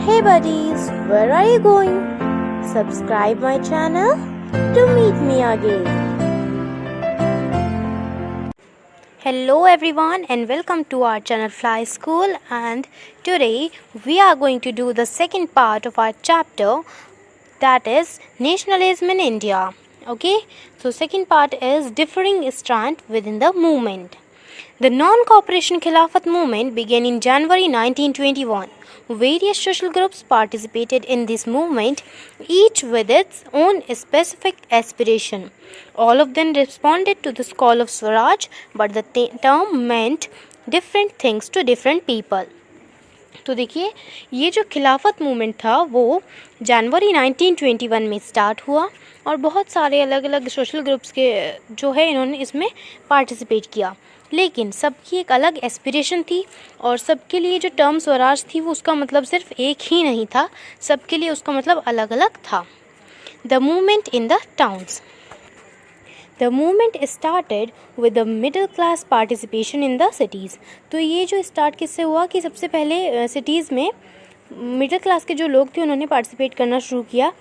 Hey buddies, where are you going? Subscribe my channel to meet me again. Hello everyone and welcome to our channel Fly School, and today we are going to do the second part of our chapter, that is nationalism in India. Okay, so second part is differing strand within the movement. The non-cooperation Khilafat movement began in January 1921. Various social groups participated in this movement, each with its own specific aspiration. All of them responded to the call of Swaraj, but the term meant different things to different people. तो देखिए, ये जो खिलाफत movement था वो जनवरी 1921 में start हुआ और बहुत सारे अलग अलग सोशल ग्रुप्स के जो है इन्होंने इसमें पार्टिसिपेट किया, लेकिन सबकी एक अलग एस्पिरेशन थी और सबके लिए जो टर्म स्वराज थी वो उसका मतलब सिर्फ एक ही नहीं था, सबके लिए उसका मतलब अलग अलग था. The movement in the towns. The movement started with the middle class participation in the cities. तो ये जो स्टार्ट किससे हुआ कि सबसे पहले सिटीज़ में मिडिल क्लास के जो लोग थे उन्होंने पार्टिसिपेट करना शुरू किया.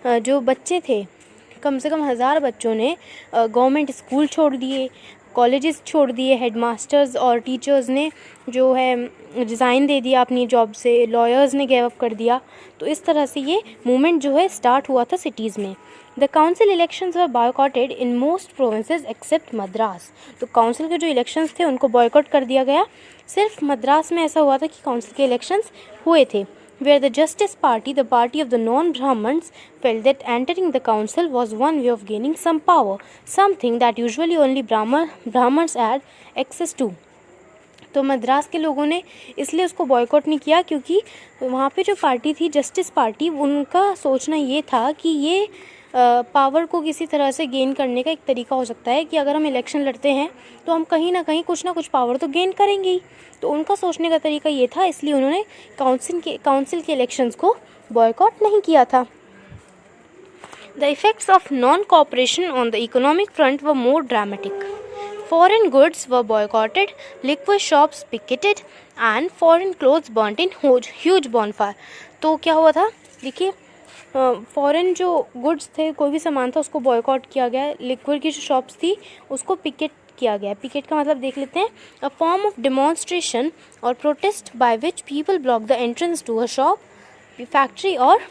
जो बच्चे थे, कम से कम 1000 बच्चों ने गवर्नमेंट स्कूल छोड़ दिए, कॉलेजेस छोड़ दिए, हेडमास्टर्स और टीचर्स ने जो है रिज़ाइन दे दिया अपनी जॉब से, लॉयर्स ने गिव अप कर दिया. तो इस तरह से ये मूवमेंट जो है स्टार्ट हुआ था सिटीज़ में. The council elections were boycotted in most provinces except Madras. तो काउंसिल के जो इलेक्शंस थे उनको बॉयकॉट कर दिया गया. सिर्फ मद्रास में ऐसा हुआ था कि काउंसिल के इलेक्शंस हुए थे. Where the Justice Party, the party of the non-Brahmins, felt that entering the council was one way of gaining some power, something that usually only Brahmins had access to. तो मद्रास के लोगों ने इसलिए उसको boycott नहीं किया क्योंकि वहाँ पे जो पार्टी थी जस्टिस पार्टी, उनका सोचना ये था कि ये पावर को किसी तरह से गेन करने का एक तरीका हो सकता है कि अगर हम इलेक्शन लड़ते हैं तो हम कहीं ना कहीं कुछ ना कुछ पावर तो गेन करेंगे ही. तो उनका सोचने का तरीका ये था, इसलिए उन्होंने काउंसिल के इलेक्शंस को बॉयकॉट नहीं किया था. The effects of non cooperation on the economic front were more dramatic. Foreign goods were boycotted, liquor shops picketed, and foreign clothes burnt in huge bonfire. तो क्या हुआ था, देखिए, फॉरेन जो गुड्स थे, कोई भी सामान था, उसको बॉयकॉट किया गया. लिक्विड की जो शॉप्स थी उसको पिकेट किया गया. पिकेट का मतलब देख लेते हैं, अ फॉर्म ऑफ डेमोन्स्ट्रेशन और protest by which people block the entrance to a shop, factory और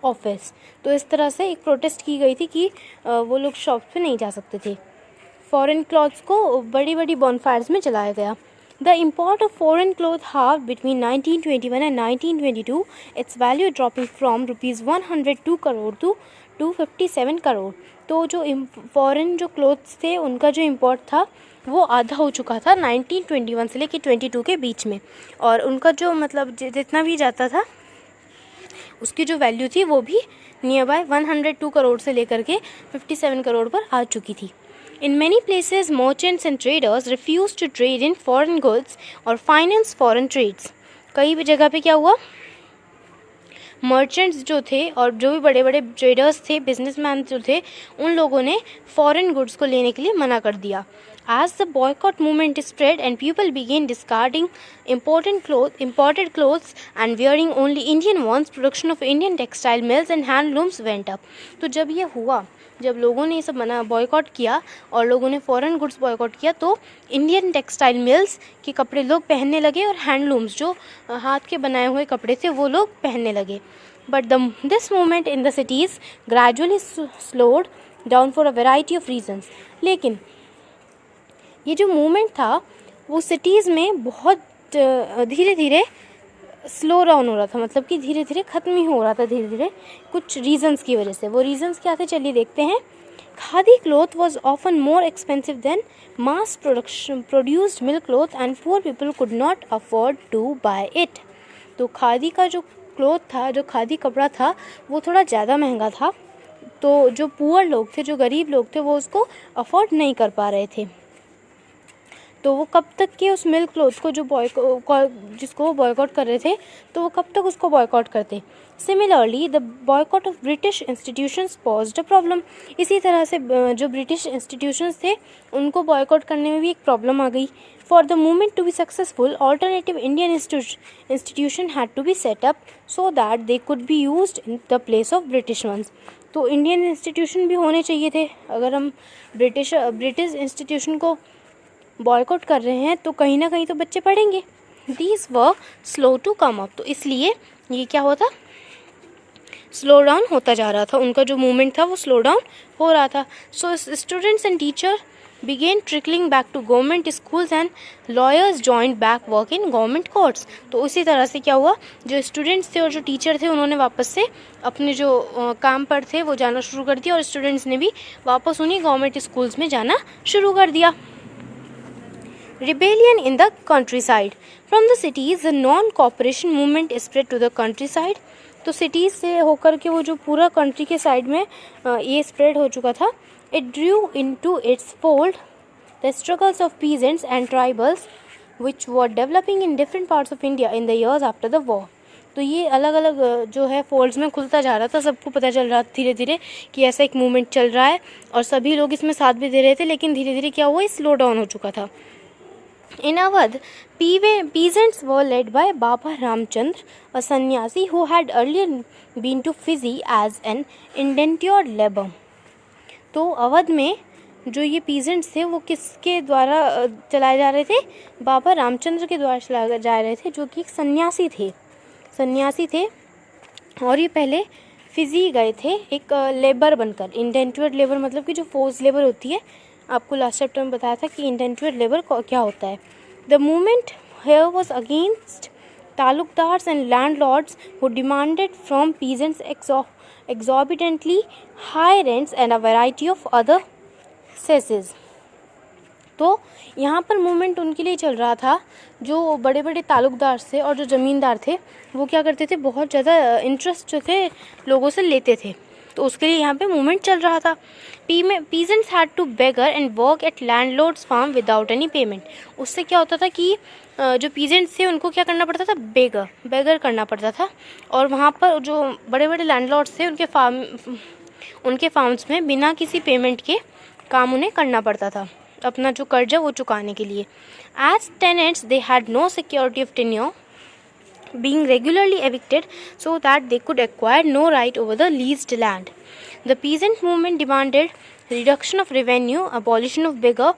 ऑफिस. तो इस तरह से एक प्रोटेस्ट की गई थी कि वो लोग शॉप पे नहीं जा सकते थे. फॉरेन क्लॉथ्स को बड़ी बड़ी बॉनफायर्स में जलाया गया. The import of foreign cloth half between 1921 and 1922, its value dropping from ₹102 crore to 257 crore. तो जो फॉरेन जो क्लोथ्स थे उनका जो इम्पोर्ट था वो आधा हो चुका था 1921 से लेकर 22 के बीच में, और उनका जो मतलब जितना भी जाता था उसकी जो वैल्यू थी वो भी नियर बाय 102 करोड़ से लेकर के 57 करोड़ पर आ चुकी थी. In many places, merchants and traders refused to trade in foreign goods or finance foreign trades. कई भी जगह पे क्या हुआ, मर्चेंट्स जो थे और जो भी बड़े बड़े ट्रेडर्स थे, बिजनेसमैन जो थे, उन लोगों ने फॉरेन गुड्स को लेने के लिए मना कर दिया. As the boycott movement spread and people began discarding imported clothes and wearing only Indian ones, production of Indian textile mills and handlooms went up. तो जब ये हुआ, जब लोगों ने ये सब बॉयकॉट किया और लोगों ने फॉरेन गुड्स बॉयकॉट किया, तो इंडियन टेक्सटाइल मिल्स के कपड़े लोग पहनने लगे और हैंडलूम्स जो हाथ के बनाए हुए कपड़े थे वो लोग पहनने लगे. But this movement in the cities gradually slowed down for a variety of reasons. लेकिन ये जो मूवमेंट था वो सिटीज़ में बहुत धीरे धीरे स्लो डाउन हो रहा था, मतलब कि धीरे धीरे ख़त्म ही हो रहा था, धीरे धीरे कुछ रीजंस की वजह से. वो रीजंस क्या थे, चलिए देखते हैं. Khadi cloth was often more expensive than mass produced mill cloth and poor people could not afford to buy it. तो खादी का जो क्लॉथ था, जो खादी कपड़ा था, वो थोड़ा ज़्यादा महंगा था, तो जो पुअर लोग थे, जो गरीब लोग थे, वो उसको अफोर्ड नहीं कर पा रहे थे. तो वो कब तक के उस मिल्क क्लोथ को जिसको वो बॉयकॉट कर रहे थे, तो वो कब तक उसको बॉयकॉट करते। Similarly the boycott of British institutions paused a problem. इसी तरह से जो ब्रिटिश इंस्टीट्यूशंस थे उनको बॉयकॉट करने में भी एक प्रॉब्लम आ गई। For the movement to be successful alternative Indian institution had to be set up so that they could be used in the place of British ones. तो इंडियन इंस्टीट्यूशन भी होने चाहिए थे। अगर हम ब्रिटिश इंस्टीट्यूशन को बॉयकॉट कर रहे हैं तो कहीं ना कहीं तो बच्चे पढ़ेंगे। These were slow to come up. तो इसलिए ये क्या होता, स्लो डाउन होता जा रहा था, उनका जो मूवमेंट था वो स्लो डाउन हो रहा था। So students and teacher began trickling back to government schools and lawyers joined back work in government courts। तो उसी तरह से क्या हुआ, जो स्टूडेंट्स थे और जो टीचर थे उन्होंने वापस से अपने जो काम पर थे वो जाना शुरू कर दिया, और स्टूडेंट्स ने भी वापस उन्हीं गवर्नमेंट स्कूल्स में जाना शुरू कर दिया। Rebellion in the countryside। From the cities, the non-cooperation movement spread to the countryside। तो सिटीज़ से होकर के वो जो पूरा कंट्री के साइड में ये स्प्रेड हो चुका था। It drew into its fold the struggles of peasants and tribals which were developing in different parts of India in the years after the war। तो ये अलग अलग जो है फोल्ड्स में खुलता जा रहा था, सबको पता चल रहा था धीरे धीरे कि ऐसा एक मूवमेंट चल रहा है, और सभी लोग इसमें साथ भी दे रहे थे, लेकिन धीरे धीरे क्या हुआ, स्लो डाउन हो चुका था। In Awadh, peasants were led by Baba Ramchandra, a sannyasi who had earlier been to Fiji as an indentured laborer। तो अवध में जो ये पीजेंट्स थे वो किसके द्वारा चलाए जा रहे थे, बाबा रामचंद्र के द्वारा चलाए जा रहे थे, जो कि एक सन्यासी थे और ये पहले फिजी गए थे एक लेबर बनकर। इंडेंटुअर्ड लेबर मतलब कि जो फोर्स लेबर होती है, आपको लास्ट चैप्टर में बताया था कि इंडेंटुअर्ड लेबर क्या होता है। The movement here was against taluqdars and landlords who demanded from peasants exorbitantly high rents and a variety of other cesses। तो यहाँ पर मूवमेंट उनके लिए चल रहा था, जो बड़े बड़े तालुकदार थे और जो ज़मींदार थे वो क्या करते थे, बहुत ज़्यादा इंटरेस्ट जो थे लोगों से लेते थे, तो उसके लिए यहाँ पे मूवमेंट चल रहा था। Peasants had to beggar and work at landlord's farm without any payment। उससे क्या होता था कि जो पीजेंट्स थे उनको क्या करना पड़ता था, बेगर करना पड़ता था, और वहाँ पर जो बड़े बड़े लैंडलॉर्ड्स थे उनके फार्म्स में बिना किसी पेमेंट के काम उन्हें करना पड़ता था, अपना जो कर्जा वो चुकाने के लिए। As tenants they had no security of tenure, being regularly evicted so that they could acquire no right over the leased land। The peasant movement demanded reduction of revenue, abolition of beggar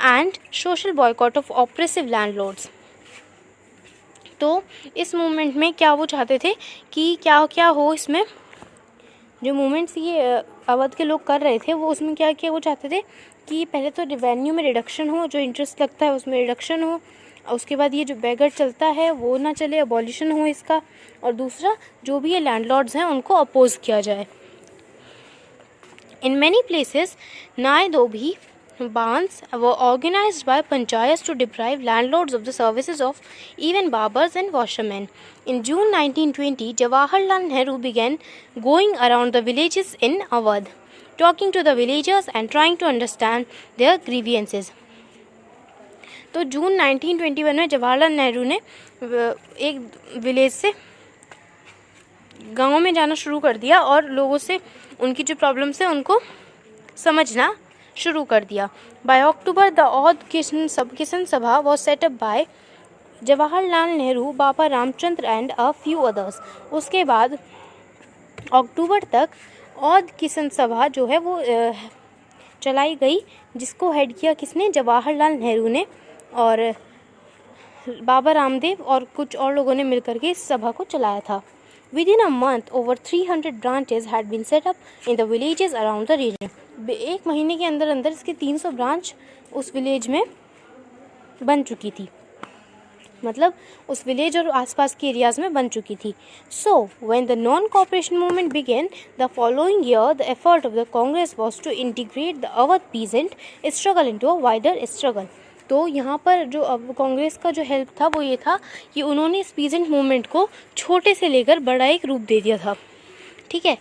and social boycott of oppressive landlords। तो इस movement में क्या वो चाहते थे कि क्या क्या हो, इसमें जो मूवमेंट्स ये अवध के लोग कर रहे थे वो उसमें क्या क्या वो चाहते थे कि पहले तो रेवेन्यू में रिडक्शन हो, जो इंटरेस्ट लगता है उसमें रिडक्शन हो, उसके बाद ये जो बेगर चलता है वो ना चले, अबॉलिशन हो इसका, और दूसरा जो भी ये लैंडलॉर्ड्स हैं उनको अपोज किया जाए। इन मैनी प्लेसेस नायदोभी bans were organized by panchayats to deprive landlords of the services of even barbers and washermen। In June 1920, Jawaharlal Nehru began going around the villages in Awadh, talking to the villagers and trying to understand their grievances। तो जून 1921 में जवाहरलाल नेहरू ने एक village से गाँव में जाना शुरू कर दिया और लोगों से उनकी जो प्रॉब्लम्स है उनको समझना शुरू कर दिया। Bye October the Oudh Kisan Sabha was set up by Jawaharlal Nehru, Baba Ramchandra and a few others. उसके बाद अक्टूबर तक औध किसान सभा जो है वो चलाई गई, जिसको हेड किया किसने, जवाहरलाल नेहरू ने, और बाबा रामदेव और कुछ और लोगों ने मिलकर के इस सभा को चलाया था। Within a month, over 300 branches had been set up in the villages around the region। एक महीने के अंदर अंदर इसके 300 ब्रांच उस विलेज में बन चुकी थी, मतलब उस विलेज और आसपास के एरियाज में बन चुकी थी। So, when the non-cooperation movement began the following year, the effort of the Congress was to integrate the Awadh peasant struggle into a wider struggle। तो यहाँ पर जो अब कांग्रेस का जो हेल्प था वो ये था कि उन्होंने इस पीजेंट मूवमेंट को छोटे से लेकर बड़ा एक रूप दे दिया था। ठीक है,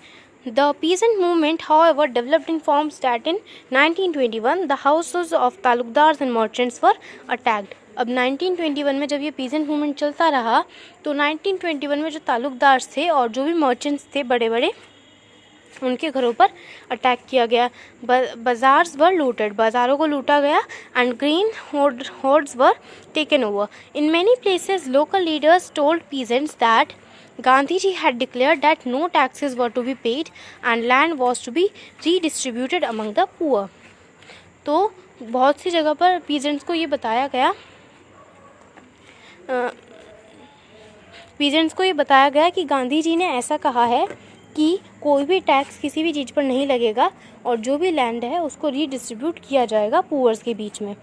The peasant movement, however, developed in forms that in 1921 the houses of taluqdars and merchants were attacked. अब 1921 में जब ये पीजेंट मूवमेंट चलता रहा तो 1921 में जो तालुकदार्स थे और जो भी मर्चेंट्स थे बड़े बड़े, उनके घरों पर अटैक किया गया. बाजार्स वर लूटेड, बाज़ारों को लूटा गया. And green hoards were taken over. In many places local leaders told peasants that Gandhiji had declared that no taxes were to be paid and land was to be redistributed among the poor. तो बहुत सी जगह पर peasants को ये बताया गया कि गांधी जी ने ऐसा कहा है कि कोई भी टैक्स किसी भी चीज़ पर नहीं लगेगा और जो भी लैंड है उसको रीडिस्ट्रीब्यूट किया जाएगा पुअर्स के बीच में.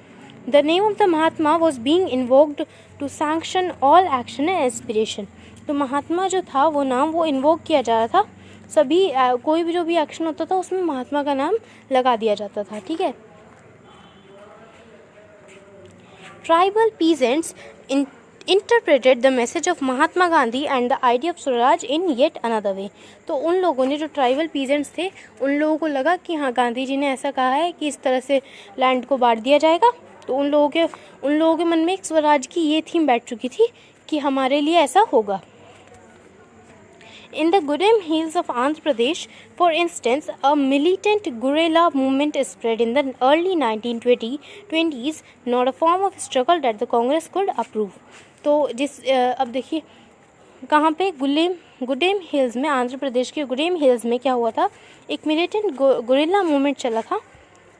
The name of the Mahatma was being invoked to sanction all action and aspiration. तो महात्मा जो था वो नाम वो इन्वोक किया जा रहा था, सभी कोई भी जो भी एक्शन होता था उसमें महात्मा का नाम लगा दिया जाता था. ठीक है. Tribal peasants interpreted the message of Mahatma Gandhi and the idea of Swaraj in yet another way. तो उन लोगों ने, जो ट्राइबल पीजेंट्स थे, उन लोगों को लगा कि हाँ गांधी जी ने ऐसा कहा है कि इस तरह से लैंड को बांट दिया जाएगा. तो उन लोगों के मन में एक स्वराज की ये थीम बैठ चुकी थी कि हमारे लिए ऐसा होगा. In the Gudem Hills of Andhra Pradesh, for instance, a militant guerrilla movement spread in the early 1920s, not a form of struggle that the Congress could approve. तो अब देखिए कहाँ पे गुडेम हिल्स में, आंध्र प्रदेश के गुडेम हिल्स में क्या हुआ था, एक मिलिटेंट गुरिल्ला मूवमेंट चला था.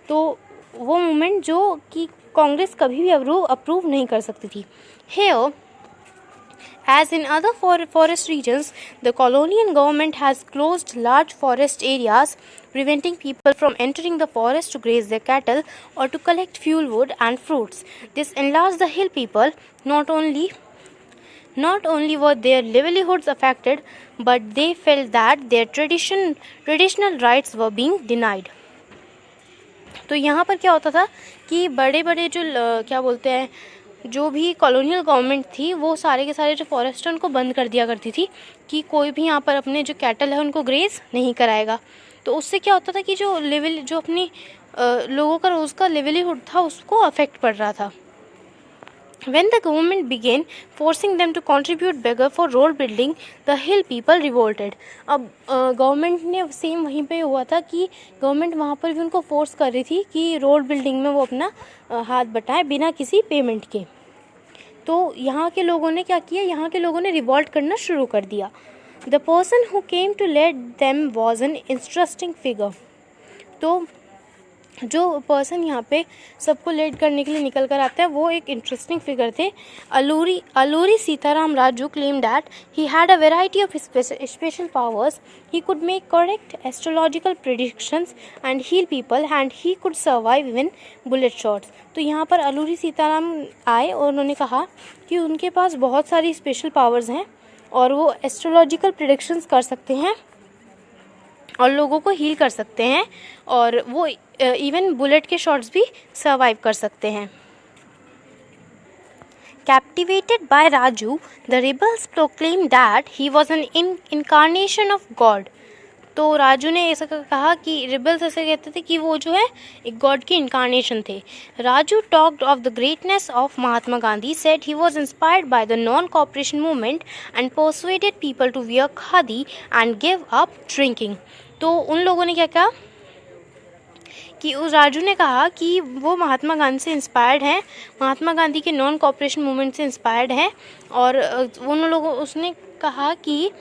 तो वो मूवमेंट जो कि कांग्रेस कभी भी अप्रूव नहीं कर सकती थी. Here, as in other forest regions, the colonial government has closed large forest areas, preventing people from entering the forest to graze their cattle or to collect fuel wood and fruits. This enlarged the hill people. Not only were their livelihoods affected, but they felt that their traditional rights were being denied. तो यहाँ पर क्या होता था कि बड़े बड़े जो क्या बोलते हैं, जो भी कॉलोनियल गवर्नमेंट थी वो सारे के सारे जो फॉरेस्ट हैं उनको बंद कर दिया करती थी कि कोई भी यहाँ पर अपने जो कैटल है उनको ग्रेज नहीं कराएगा. तो उससे क्या होता था कि जो अपनी लोगों का रोज़ का लिवलीहुड था उसको अफेक्ट पड़ रहा था. When the government began forcing them to contribute bigger for road building, the hill people revolted. अब गवर्नमेंट ने सेम वहीं पे हुआ था कि गवर्नमेंट वहाँ पर भी उनको फोर्स कर रही थी कि रोड बिल्डिंग में वो अपना हाथ बटाएं बिना किसी पेमेंट के. तो यहाँ के लोगों ने क्या किया, यहाँ के लोगों ने रिवॉल्ट करना शुरू कर दिया. The person who came to lead them was an interesting figure. तो जो पर्सन यहाँ पे सबको लीड करने के लिए निकल कर आता है वो एक इंटरेस्टिंग फिगर थे. Alluri Sitaram Raju claimed that he had a variety of special powers. He could make correct astrological predictions and heal people, and he could survive even bullet shots. तो यहाँ पर अलूरी सीताराम आए और उन्होंने कहा कि उनके पास बहुत सारी स्पेशल पावर्स हैं और वो एस्ट्रोलॉजिकल प्रेडिक्शंस कर सकते हैं और लोगों को हील कर सकते हैं और वो इवन बुलेट के शॉट्स भी सर्वाइव कर सकते हैं. Captivated by Raju, the rebels proclaimed that he was an incarnation of God. तो राजू ने ऐसा कहा कि रिबल्स ऐसे कहते थे कि वो जो है एक गॉड की इनकारनेशन थे. Raju talked of the greatness of Mahatma Gandhi, said he was inspired by the non cooperation movement and persuaded people to wear khadi and give up drinking. तो उन लोगों ने क्या कहा कि उस राजू ने कहा कि वो महात्मा गांधी से इंस्पायर्ड हैं, महात्मा गांधी के नॉन कॉपरेशन मूवमेंट से इंस्पायर्ड हैं और उसने कहा कि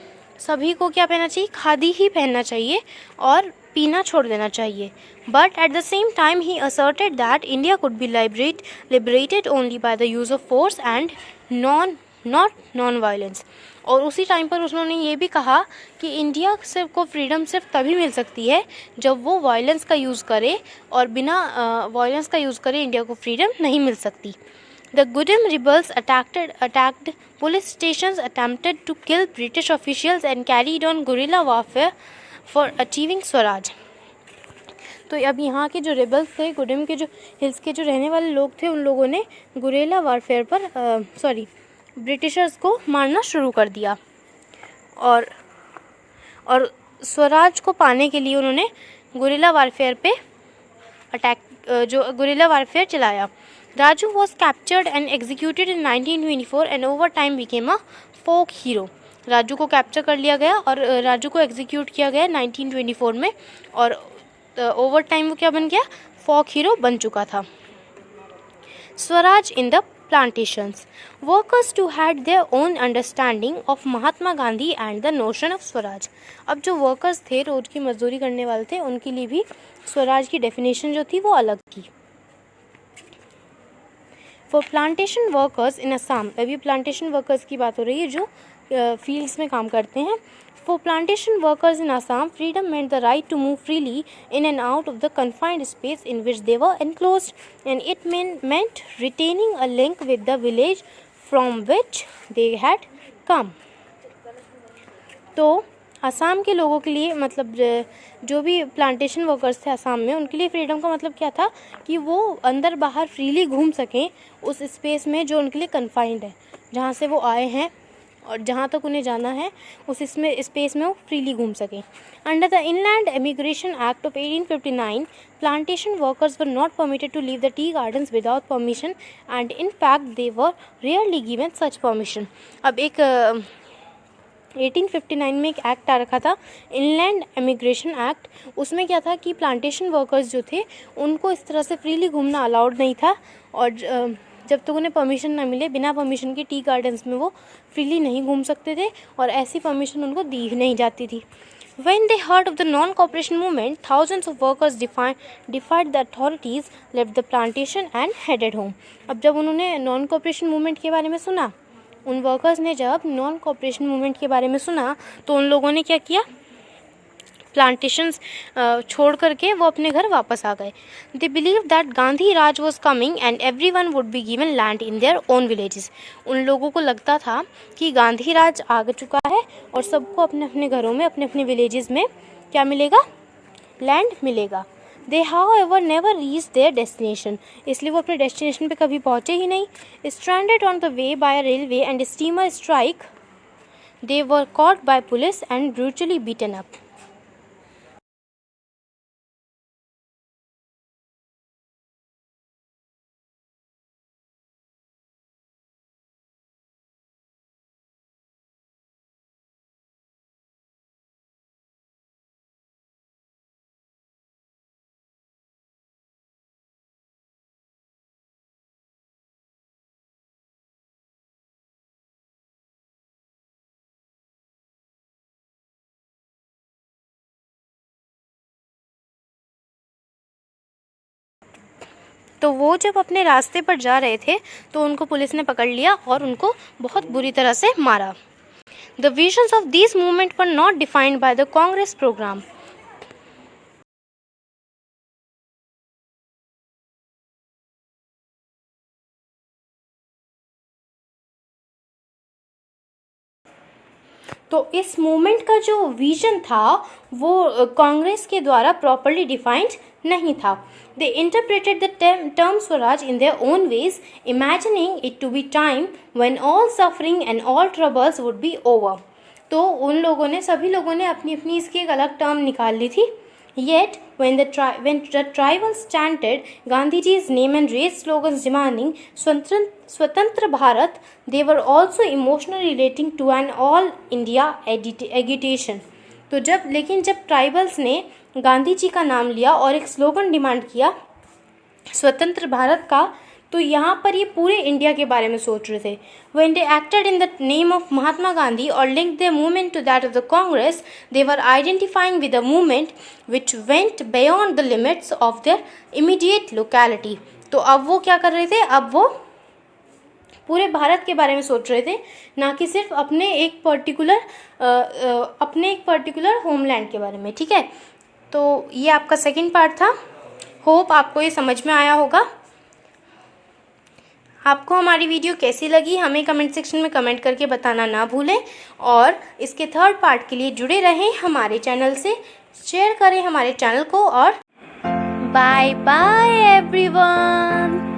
सभी को क्या पहनना चाहिए, खादी ही पहनना चाहिए और पीना छोड़ देना चाहिए. But at the same time he asserted that India could be liberated only by the use of force and not non violence. और उसी टाइम पर उन्होंने ये भी कहा कि इंडिया को फ्रीडम सिर्फ तभी मिल सकती है जब वो वायलेंस का यूज़ करे और बिना वायलेंस का यूज़ करे इंडिया को फ्रीडम नहीं मिल सकती. The Gudem rebels attacked police stations, attempted to kill British officials and carried on guerrilla warfare for achieving Swaraj. तो अब यहाँ के जो रेबल्स थे, गुडेम के जो हिल्स के जो रहने वाले लोग थे, उन लोगों ने गुरेला वारफेयर पर ब्रिटिशर्स को मारना शुरू कर दिया और स्वराज को पाने के लिए उन्होंने गुरिल्ला वारफेयर पे गुरिल्ला वारफेयर चलाया। Raju was captured and executed in 1924 and over time became a folk hero. Raju को कैप्चर कर लिया गया और राजू को एग्जीक्यूट किया गया 1924 में, और ओवर टाइम वो क्या बन गया, फोक हीरो बन चुका था। Swaraj in the plantations. Workers too had their own understanding of Mahatma Gandhi and the notion of Swaraj. अब जो वर्कर्स थे, रोज की मजदूरी करने वाले थे, उनके लिए भी स्वराज की डेफिनेशन जो थी वो अलग थी। For plantation workers in Assam, अभी प्लांटेशन वर्कर्स की बात हो रही है जो फील्ड्स में काम करते हैं। For plantation workers in Assam, freedom meant the right to move freely in and out of the confined space in which they were enclosed, and it meant retaining a link with the village from which they had come. तो असम के लोगों के लिए, मतलब जो भी plantation workers थे असम में, उनके लिए फ्रीडम का मतलब क्या था कि वो अंदर बाहर फ्रीली घूम सकें उस स्पेस में जो उनके लिए कन्फाइंड है, जहाँ से वो आए हैं और जहाँ तक उन्हें जाना है उस इसमें स्पेस में वो फ्रीली घूम सकें। Under the Inland Immigration Act of 1859, plantation workers were not permitted to leave the tea gardens without permission, and in fact they were rarely given such permission. अब एक 1859 में एक एक्ट आ रखा था, इनलैंड इमिग्रेशन एक्ट। उसमें क्या था कि प्लांटेशन वर्कर्स जो थे उनको इस तरह से फ्रीली घूमना अलाउड नहीं था, और जब तक उन्हें परमिशन ना मिले, बिना परमिशन के टी गार्डन्स में वो फ्रीली नहीं घूम सकते थे, और ऐसी परमिशन उनको दी नहीं जाती थी। When they heard of the non-cooperation movement, thousands of workers defied the authorities, left the plantation and headed home. अब जब उन्होंने नॉन कोऑपरेशन मूवमेंट के बारे में सुना, उन वर्कर्स ने जब नॉन कोऑपरेशन मूवमेंट के बारे में सुना, तो उन लोगों ने क्या किया, प्लांटेशंस छोड़ करके वो अपने घर वापस आ गए। They believe that Gandhi Raj was coming and every one would be given land in their own villages. उन लोगों को लगता था कि गांधी राज आ चुका है और सबको अपने अपने घरों में, अपने अपने विलेजेस में क्या मिलेगा, लैंड मिलेगा। They however never reach their destination, इसलिए वो अपने डेस्टिनेशन पे कभी पहुँचे ही नहीं। Stranded on the way by a railway and steamer strike, they were caught by police and brutally beaten up. तो वो जब अपने रास्ते पर जा रहे थे तो उनको पुलिस ने पकड़ लिया और उनको बहुत बुरी तरह से मारा। The visions of this movement were not defined by the Congress programme. तो इस मूवमेंट का जो विजन था वो कांग्रेस के द्वारा प्रॉपरली डिफाइंड नहीं था। They interpreted the term swaraj in their own ways, imagining it to be time when all suffering and all troubles would be over. तो उन लोगों ने, सभी लोगों ने अपनी अपनी इसकी एक अलग टर्म निकाल ली थी। Yet, when the tribals chanted Gandhiji's name and raised slogans demanding Swatantra Bharat, they were also emotionally relating to an all India agitation. तो लेकिन जब ट्राइबल्स ने गांधी जी का नाम लिया और एक स्लोगन डिमांड किया स्वतंत्र भारत का, तो यहाँ पर ये पूरे इंडिया के बारे में सोच रहे थे। When they acted in the name of Mahatma Gandhi or linked their movement to that of the Congress, they were identifying with a movement which went beyond the limits of their immediate locality. तो अब वो क्या कर रहे थे, अब वो पूरे भारत के बारे में सोच रहे थे, ना कि सिर्फ अपने एक पर्टिकुलर होमलैंड के बारे में। ठीक है, तो ये आपका सेकंड पार्ट था। होप आपको ये समझ में आया होगा। आपको हमारी वीडियो कैसी लगी हमें कमेंट सेक्शन में कमेंट करके बताना ना भूलें, और इसके थर्ड पार्ट के लिए जुड़े रहें हमारे चैनल से, शेयर करें हमारे चैनल को, और बाय बाय एवरीवन।